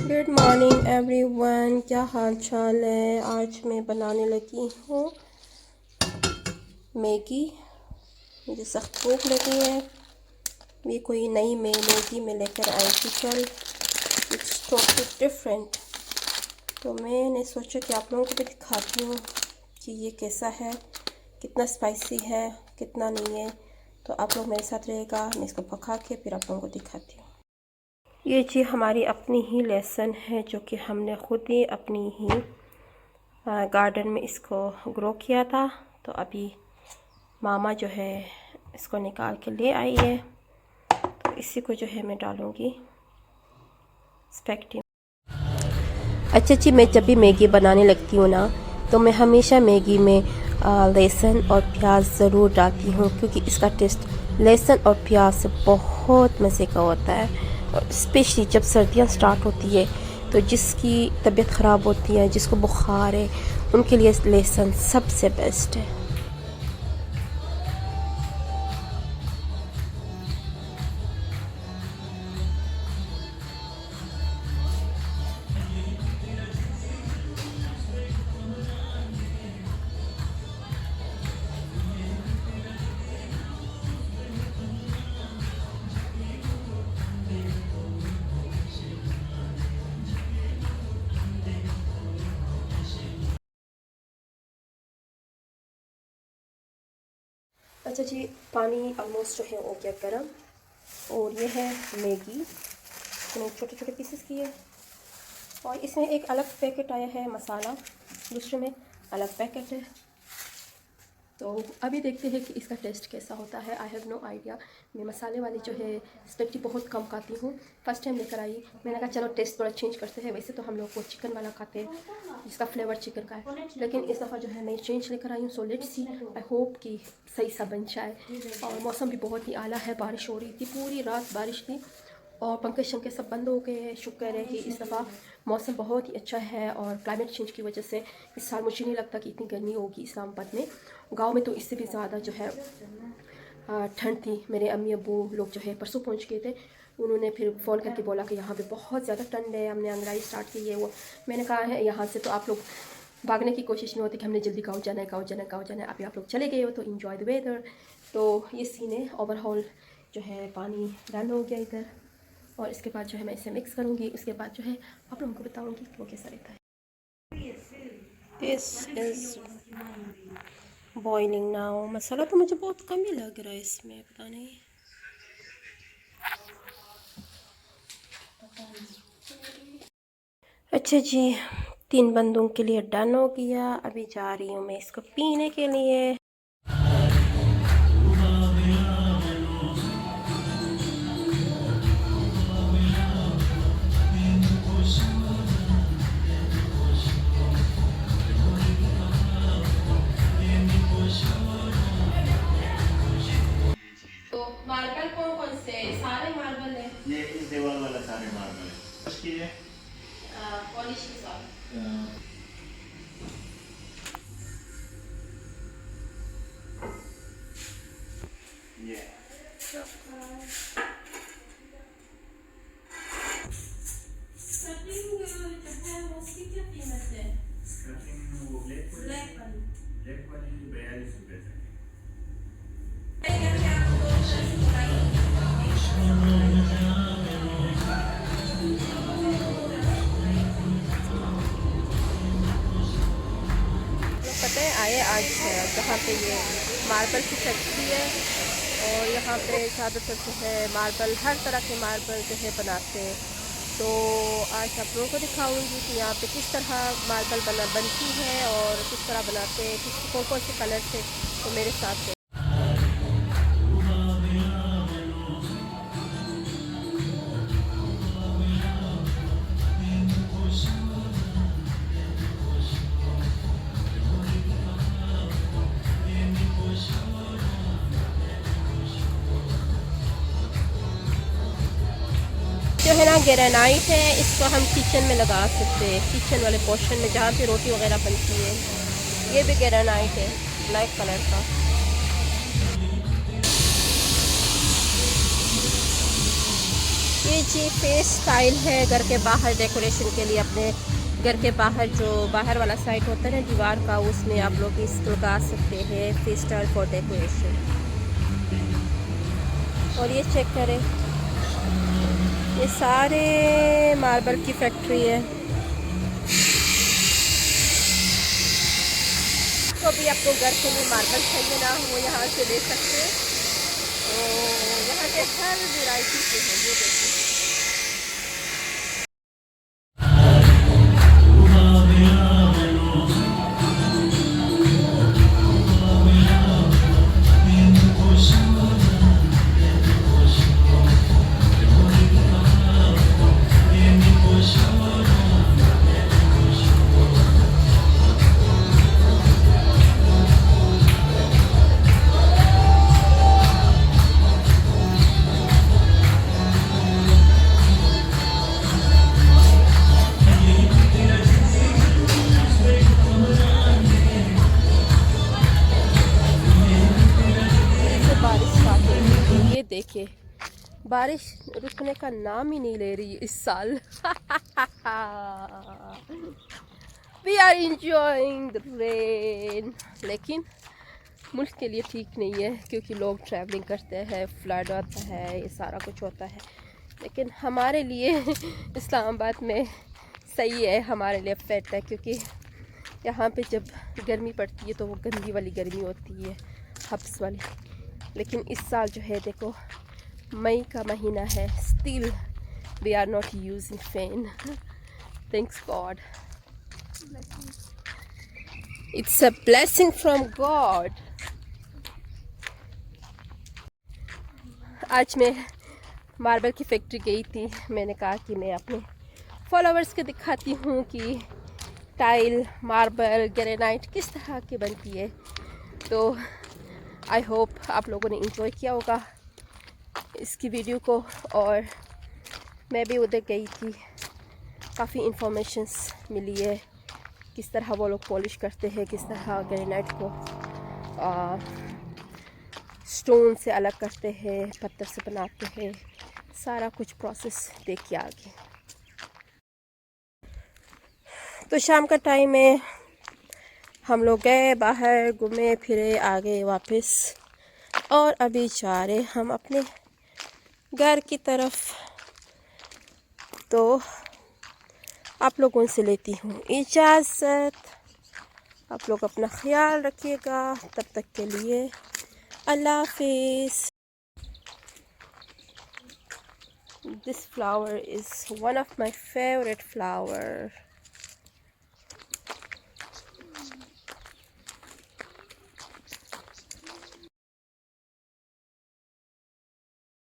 Good morning everyone, क्या हाल चाल है। आज मैं बनाने लगी हूँ मैगी। मुझे सख्त भूख लगी है। ये कोई नई मैगी में लेकर आई थी कल। It's totally different. तो मैंने सोचा कि आप लोगों को भी दिखाती हूँ कि ये कैसा है, कितना स्पाइसी है, कितना नहीं है। तो आप लोग मेरे साथ रहेगा, मैं इसको पका के फिर आप लोगों को दिखाती हूँ। ये जी हमारी अपनी ही लहसुन है जो कि हमने खुद ही अपनी ही गार्डन में इसको ग्रो किया था। तो अभी मामा जो है इसको निकाल के ले आई है। तो इसी को जो है मैं डालूँगी स्पेगेटी। अच्छा जी, मैं जब भी मैगी बनाने लगती हूँ ना, तो मैं हमेशा मैगी में लहसुन और प्याज ज़रूर डालती हूँ, क्योंकि इसका टेस्ट लहसुन और प्याज से बहुत मज़े का होता है। और स्पेशली जब सर्दियाँ स्टार्ट होती है तो जिसकी तबीयत ख़राब होती है, जिसको बुखार है, उनके लिए लहसुन सबसे बेस्ट है। अच्छा जी, पानी ऑलमोस्ट जो है हो गया गर्म। और ये है मैगी, मैंने छोटे छोटे पीसेस किए। और इसमें एक अलग पैकेट आया है मसाला, दूसरे में अलग पैकेट है। तो अभी देखते हैं कि इसका टेस्ट कैसा होता है। I have no idea. मैं मसाले वाली जो है स्पेगेटी बहुत कम खाती हूँ। फर्स्ट टाइम लेकर आई, मैंने कहा चलो टेस्ट थोड़ा चेंज करते हैं। वैसे तो हम लोग को चिकन वाला खाते हैं जिसका फ्लेवर चिकन का है, लेकिन इस दफ़ा जो है मैं चेंज लेकर आई हूँ। So let's see, I hope कि सही सा बन जाए। और मौसम भी बहुत ही आला है, बारिश हो रही थी, पूरी रात बारिश थी। और पंखे शंखे सब बंद हो गए हैं। शुक्र है कि इस दफ़ा मौसम बहुत ही अच्छा है। और क्लाइमेट चेंज की वजह से इस साल मुझे नहीं लगता कि इतनी गर्मी होगी इस्लामाबाद में। गांव में तो इससे भी ज़्यादा जो है ठंड थी। मेरे अम्मी अब्बू लोग जो है परसों पहुंच गए थे। उन्होंने फिर फ़ोन करके बोला कि यहाँ पे बहुत ज़्यादा ठंड है, हमने अंगड़ाई स्टार्ट की है। वो मैंने कहा है यहाँ से तो आप लोग भागने की कोशिश में होती कि हमने जल्दी गाँव जाना है, गाँव जाना है, गाँव जाना है। अभी आप लोग चले गए हो तो इन्जॉय द वेदर। तो ये सीन है। ओवरऑल जो है पानी डन हो गया इधर। और इसके बाद जो है मैं इसे मिक्स करूँगी। उसके बाद जो है आप लोगों को बताऊँगी कि वो कैसा रहता है। This is boiling now. मसाला तो मुझे बहुत कम ही लग रहा है इसमें, पता नहीं। अच्छा जी, 3 बंदों के लिए डन हो गया। अभी जा रही हूँ मैं इसको पीने के लिए। तो मार्बल कौन कौन से? सारे मार्बल है। ये इस दीवार वाला सारे मार्बल है। उसकी है पॉलिश के साथ। ये कटिंग वो ब्लैक वाली 42 रुपए तक है। पता है आए आज जहाँ पे ये मार्बल की फैक्ट्री है। और यहाँ पे ज़्यादातर जो है मार्बल, हर तरह के मार्बल जो है बनाते हैं। तो आज आप लोगों को दिखाऊंगी कि यहाँ पे किस तरह मार्बल बनती है और किस तरह बनाते हैं, किस कौन कौन से कलर से। तो मेरे साथ है। जो है ना ग्रेनाइट है, इसको हम किचन में लगा सकते हैं, किचन वाले पोर्शन में जहाँ पे रोटी वगैरह बनती है। ये भी ग्रेनाइट है, ब्लैक कलर का। ये जी फेस स्टाइल है घर के बाहर डेकोरेशन के लिए। अपने घर के बाहर जो बाहर वाला साइड होता है ना दीवार का, उसमें आप लोग इसको लगा सकते हैं फेस स्टाइल फॉर डेकोरेशन। और ये चेक करें, ये सारे मार्बल की फैक्ट्री है। तो भी आपको घर के लिए मार्बल चाहिए ना, वो यहाँ से ले सकते हैं। तो यहाँ के हर वैरायटी के हैं, ये देखिए। देखिए बारिश रुकने का नाम ही नहीं ले रही इस साल। We are enjoying the rain. लेकिन मुल्क के लिए ठीक नहीं है, क्योंकि लोग ट्रैवलिंग करते हैं, फ्लड आता है, ये सारा कुछ होता है। लेकिन हमारे लिए इस्लामाबाद में सही है, हमारे लिए फिट है, क्योंकि यहाँ पे जब गर्मी पड़ती है तो वो गंदी वाली गर्मी होती है, हब्स वाली। लेकिन इस साल जो है देखो, मई का महीना है, still we are not using fan. Thanks God, it's a blessing from God. आज मैं मार्बल की फैक्ट्री गई थी। मैंने कहा कि मैं अपने फॉलोअर्स को दिखाती हूँ कि टाइल, मार्बल, ग्रेनाइट किस तरह की बनती है। तो आई होप आप लोगों ने इंजॉय किया होगा इसकी वीडियो को। और मैं भी उधर गई थी, काफ़ी इंफॉर्मेशंस मिली है किस तरह वो लोग पॉलिश करते हैं, किस तरह ग्रेनाइट को स्टोन से अलग करते हैं, पत्थर से बनाते हैं, सारा कुछ प्रोसेस देख के आगे। तो शाम का टाइम है, हम लोग गए बाहर, घूमे फिरे, आ गए वापस। और अभी जा रहे हम अपने घर की तरफ। तो आप लोगों से लेती हूँ इजाज़त। आप लोग अपना ख्याल रखिएगा, तब तक के लिए अल्लाह हाफिज़। This flower is one of my favorite flower.